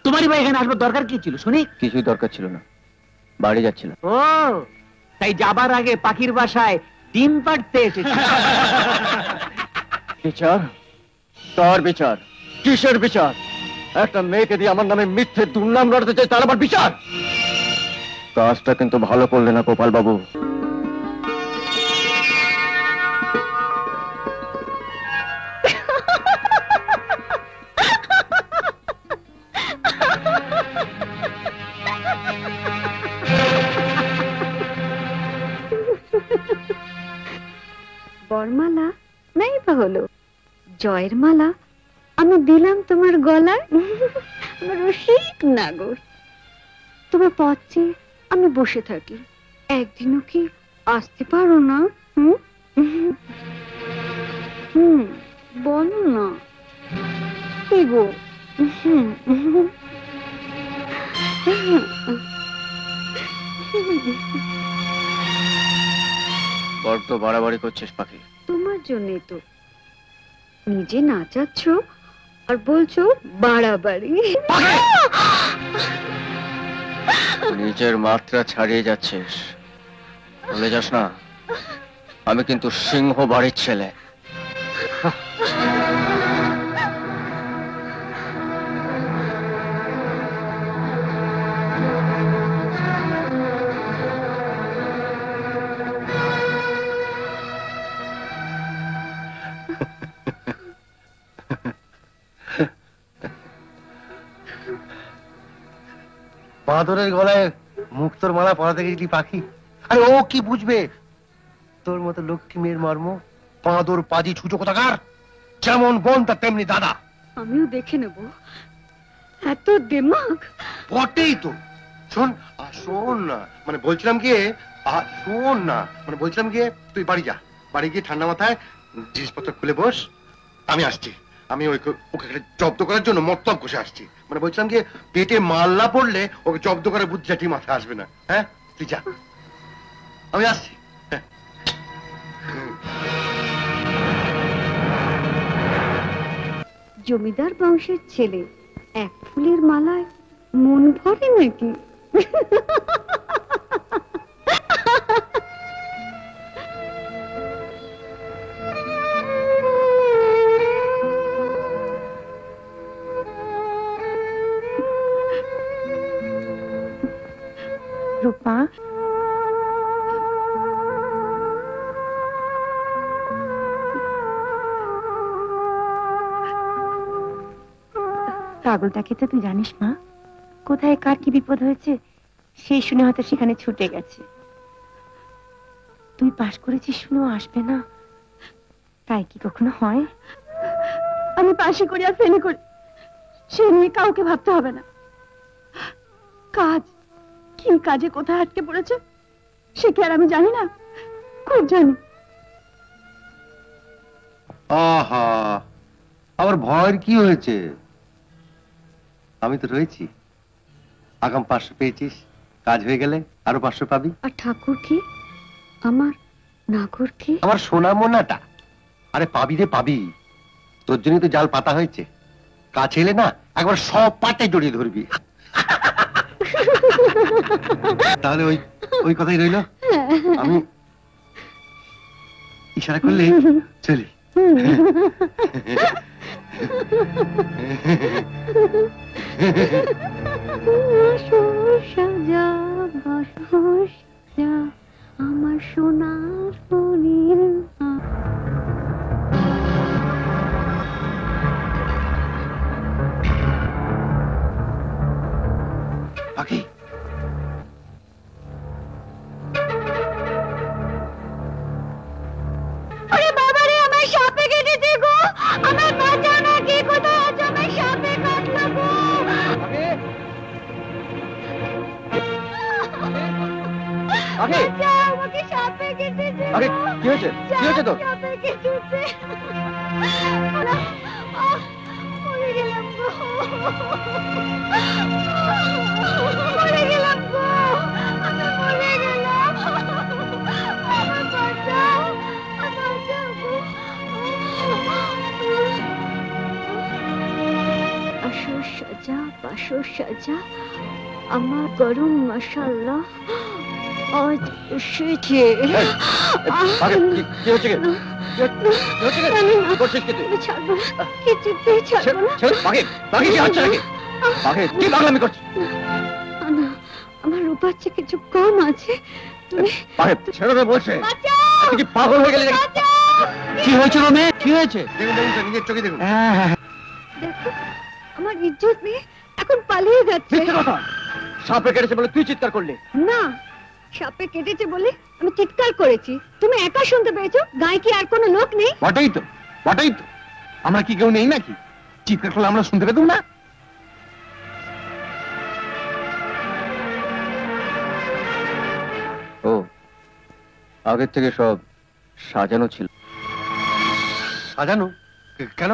তোমারই ভাই এখানে আসবার দরকার কি ছিল শুনি? কিছুই দরকার ছিল না, বাড়ি যাচ্ছিলাম। ও তাই যাবার আগে পাখির বাসায় ডিম পাড়তে এসেছি। বিচার? কার বিচার? কিসের বিচার? একটা মেয়েকে দিয়ে আমার নামে মিথ্যে দুর্নাম রটাতে চাই, তার আবার বিচার? কাজটা কিন্তু ভালো করলে না গোপাল বাবু। বরমালা নাই বা হলো, জয়ের মালা আমি দিলাম তোমার গলায়। আমার রসিক নাগর, তোমার পথ চেয়ে আমি বসে থাকি, একদিনও কি আসতে পারো না? বলো না কি গো? বড্ড বাড়াবাড়ি করছিস পাখি। তোমার জন্যই তো, নিজে নাচাচ্ছ আর বলছো বাড়াবাড়ি। নিজের মাত্রা ছাড়িয়ে যাচ্ছিস, বলে যাস না। আমি কিন্তু সিংহ বাড়ির ছেলে। বাঁদরের গলায় মুক্তোর মালা পরাতে গেছিলি পাখি, আরে ও কি বুঝবে তোর মতো লক্ষ্মী মেয়ের মর্ম? বাঁদর পাজি ছুচো কোথাকার, যেমন বোন তার তেমনি দাদা। আমিও দেখে নেব, এত দিমাগ। বটেই তো। শোন না, মানে বলছিলাম গিয়ে তুই বাড়ি যা, বাড়ি গিয়ে ঠান্ডা মাথায় জিনিসপত্র খুলে বস, আমি আসছি। আমি ওকে জব্দ করার জন্য মতলব ঘষে আসছি। মানে বলছিলাম গিয়ে পেটে মাল্লা পড়লে ওকে জব্দ করার বুদ্ধিটা ঠিক মাথায় আসবে না। হ্যাঁ তুই যা, আমি আসছি। জমিদার বংশের ছেলে, এক ফুলের মালায় মন ভরে নাকি? রূপা, পাগলটাকে তো তুই জানিস মা, কোথায় কার কি বিপদ হয়েছে সেই শুনে হয়তো সেখানে ছুটে গেছে। তুই পাশ করেছিস শুনেও আসবে না, তাই কি কখনো হয়? আমি পাশে করি আর ফেলে করি সে নিয়ে কাউকে ভাবতে হবে না। কাজ কি কাজে কোথায় আটকে পড়েছে সে কি আর আমি জানি না? খুব জানি। আহা, আবার ভয়ের কি হয়েছে? আমি তো রয়েছি। আগাম 500 পেয়েছিস, কাজ হয়ে গেলে আরো 500 পাবি। আর ঠাকুর কি? আমার নাগর কি? আমার সোনা মোনাটা। আরে পাবি রে পাবি, তোর জন্য তো জাল পাতা হয়েছে। কাছে এলে না একবার সব পাটে জড়িয়ে ধরবি। তাহলে ওই কথাই রইল, আমি ইশারা করলে চলি। সাজা আমার সোনার ফুলের পাখি। আরে বাবা রে, আমার সাপে কেটেছে গো, আমার বাঁচাও না, কে কোথায় আছো? আমার সাপে কাটলো গো। বাঁচাও, আমাকে সাপে কেটেছে। আরে কি হয়েছে? কি হয়েছে তোর? সাপে কেটেছে। মরে গেলাম গো, মরে গেলাম গো, আমি মরে গেলাম। আমার বাঁচাও। বাসর সাজা আমার গরম মশালা আজ এসেছে। পাখির কি হচ্ছে কি? কি হচ্ছে কি? কি করছিস কি তুই? আমি ছাড়বো না, কিছুতেই ছাড়বো না। পাখি কি হচ্ছে নাকি? পাখি কি পাগলামি করছিস? না, আমার রূপার চেয়ে কিছু কম আছে। তুমি পাখি ছেড়ে দে বলছে। বাঁচাও, তুই কি পাগল হয়ে গেলি নাকি? বাঁচাও। কি হয়েছে রো মেয়ে, কি হয়েছে? দেখুন দেখুন স্যার, নিজের চোখে দেখুন। দেখো, আমার ইজ্জত নিয়ে এখন পালিয়ে যাচ্ছে। মিথ্যে কথা। সাপে কেটেছে বলে তুই চিৎকার করলি। না, সাপে কেটেছে বলে আমি চিৎকার করেছি। তুমি একা শুনতে পেয়েছো? গায়ে কি আর কোনো লোক নেই? বটেই তো, বটেই তো। আমরা কি কেউ নেই নাকি? চিৎকার করলে আমরা শুনতে পেতাম না? ও, আগের থেকে সব সাজানো ছিল। সাজানো? কেন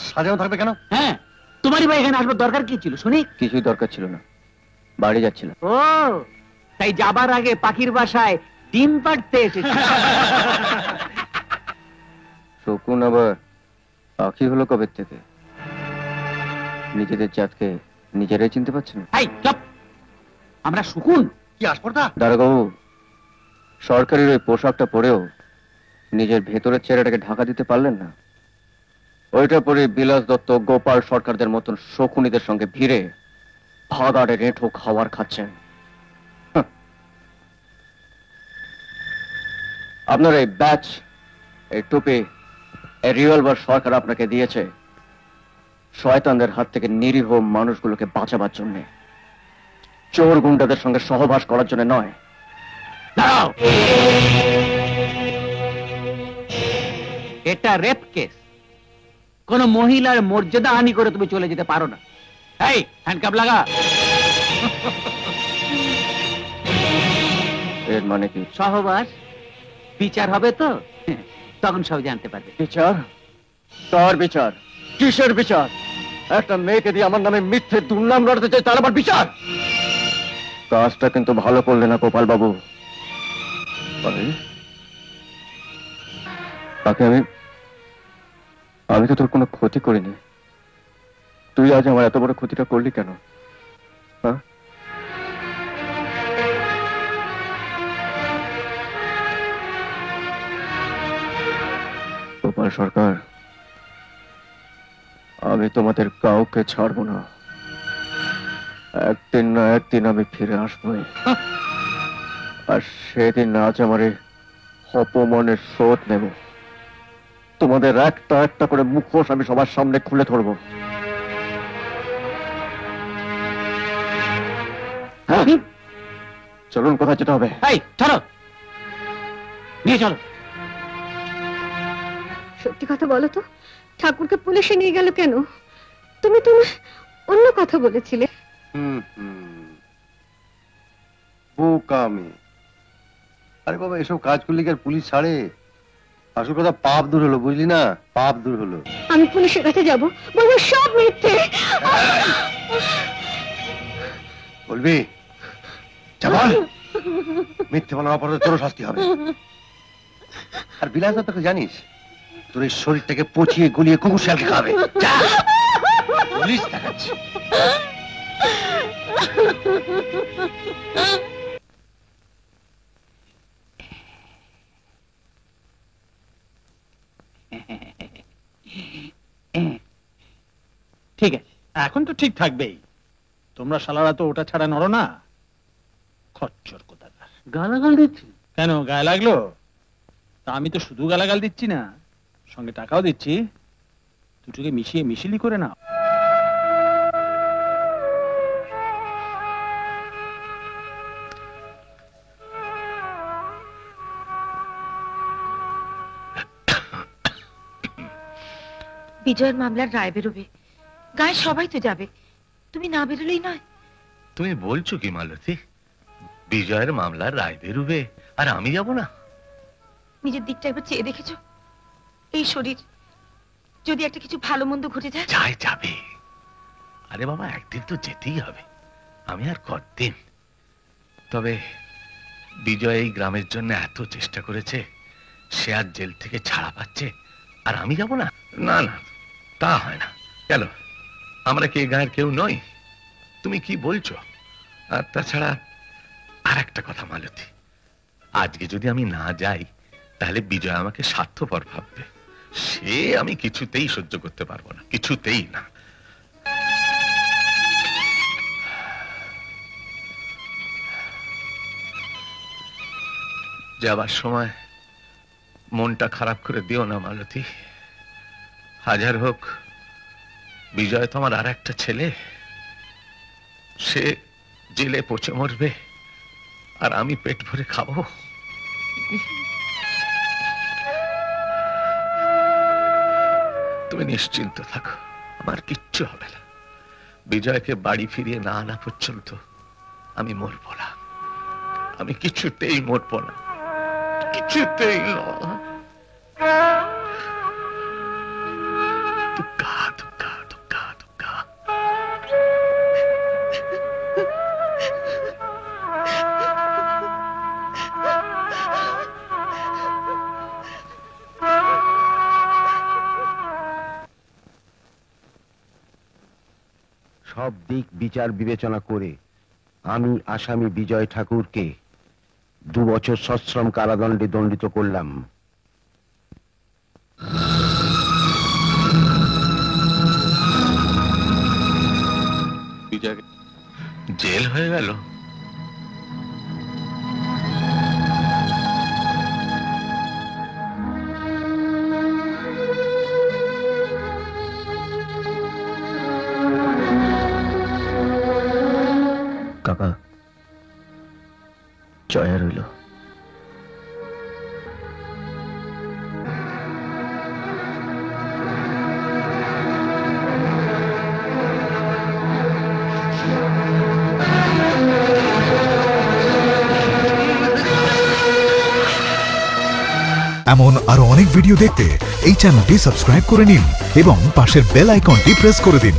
সাজানো থাকবে কেন? হ্যাঁ, তোমারই বা এখানে আসবার দরকার কি ছিল শুনি? কিছুই দরকার ছিল না, বাড়ি যাচ্ছিলাম। ও, তাই যাবার আগে পাখির বাসায় ডিম পাড়তে এসেছে। শকুন আবার পাখি হলো কবে থেকে? নিজেদের জাতকে নিজেরাই চিনতে পারছে না। এই চুপ, আমরা শকুন। কি আসপর্দা? দারোগাবু, সরকারের ওই পোশাকটা পরেও নিজের ভেতরের চেহারাটাকে ঢাকা দিতে পারলেন না। ওইটা পরে বিলাস দত্ত, গোপাল সরকারদের মতন শকুনিদের সঙ্গে ভিড়ে ভাগাড়ে রেঁঠো খাবার খাচ্ছেন। হাহ। আপনার এই ব্যাচ, এই টুপি, এই রিভলভার সরকার আপনাকে দিয়েছে শয়তানদের হাত থেকে নিরীহ মানুষগুলোকে বাঁচাবার জন্য, চোর গুন্ডাদের সঙ্গে সহবাস করার জন্য নয়। দাঁড়াও, এটা রেপ কেস। কোন মহিলার মর্যাদা হানি করে তুমি চলে যেতে পারো না। এই হ্যান্ডকাপ লাগা। এর মানে কি? সহবাস বিচার হবে তো, তখন সব জানতে পারবে। বিচার? কার বিচার? কিসের বিচার? একটা মেয়েকে দিয়ে আমার নামে মিথ্যে দুর্নাম লড়তে চাই, তার আবার বিচার? কাজটা কিন্তু ভালো করলে না গোপাল বাবু। তাকে আমি তো তোর কোনো ক্ষতি করিনি। তুই আজ আমার এত বড় ক্ষতিটা করলি কেন? হ্যাঁ, গোপাল সরকার, আমি তোমাদের কাউকে ছাড়বো না। একদিন না একদিন আমি ফিরে আসবোই। আর সেদিন আজ আমার এই অপমানের শোধ নেব। তোমাদের একটা একটা করে মুখোশ আমি সবার সামনে খুলে ধরবো। হ্যাঁ, চলুন, কোথায় যেতে হবে? এই চলো, নিয়ে চলো। সত্যি কথা বলো তো, ঠাকুরকে পুলিশে নিয়ে গেল কেন? তুমি অন্য কথা বলেছিলে। বোকামি। আরে বাবা, এসব কাজ করলে কি আর পুলিশ ছাড়ে? আসল কথা পাপ দূর হলো, বুঝলি না? পাপ দূর হলো। আমি পুলিশের কাছে যাব, বলবো সব মিথ্যে। বলবি? যা বল। মিথ্যে বলার অপরাধে তোরও শাস্তি হবে। আর বিলাস তোকে জানিস, তোর এই শরীরটাকে পচিয়ে গুলিয়ে কুকুর শিয়ালকে খাবে। যা, পুলিশ দেখাচ্ছে। ঠিক আছে, এখন তো ঠিক থাকবেই। তোমরা শালারা তো ওটা ছাড়া নড়ো না। খচ্চর কোথাকার। গালাগাল দিচ্ছি। কেন, গায়ে লাগলো? তা আমি তো শুধু গালাগাল দিচ্ছি না, সঙ্গে টাকাও দিচ্ছি। দুটোকে মিশিয়ে মিশিলি করে নাও। বিজয়ের মামলার রায় বেরোবে, গায়ে সবাই তো যাবে, তুমি না বেরোলেই নয়। তুমি বলছো কি মালতী? বিজয়ের মামলার রায় বেরুবে আর আমি যাব না? নিজের দিকটা একবার চেয়ে দেখেছো? এই শরীর যদি একটা কিছু ভালো মন্দ ঘটে যায়। যাই যাবে। আরে বাবা, একদিন তো যেতেই হবে। আমি আর কতদিন? তবে বিজয় এই গ্রামের জন্য এত চেষ্টা করেছে, সে আর জেল থেকে ছাড়া পাচ্ছে, আর আমি যাব না? না না, তা হয় না। চলো আমরা কি এ গায়ের কেউ নই? তুমি কি বলছো? আর তাছাড়া আর একটা কথা মালতী, আজকে যদি আমি না যাই তাহলে বিজয় আমাকে স্বার্থপর ভাববে। সে আমি কিছুতেই সহ্য করতে পারবো না, কিছুতেই না। যাবার সময় মনটা খারাপ করে দিও না মালতী। হাজার হোক বিজয় তো আমার আর একটা ছেলে, সে জেলে পচে মরবে আর আমি পেট ভরে খাবো। তুমি নিশ্চিন্ত থাকো, আমার কিচ্ছু হবে না। বিজয়কে বাড়ি ফিরিয়ে না আনা পর্যন্ত আমি মরবো না, আমি কিছুতেই মরবো না, কিছুতেই না। দুঃখা দুঃখা দুঃখা দুঃখা। সব দিক বিচার বিবেচনা করে আমি আসামি বিজয় ঠাকুরকে 2 বছর সশ্রম কারাদণ্ডে দণ্ডিত করলাম। বিজয় জেল হয়ে গেল? কাকা, জয়া রইল। এমন আরো অনেক ভিডিও দেখতে এই চ্যানেলটি সাবস্ক্রাইব করে নিন এবং পাশের বেল আইকনটি প্রেস করে দিন।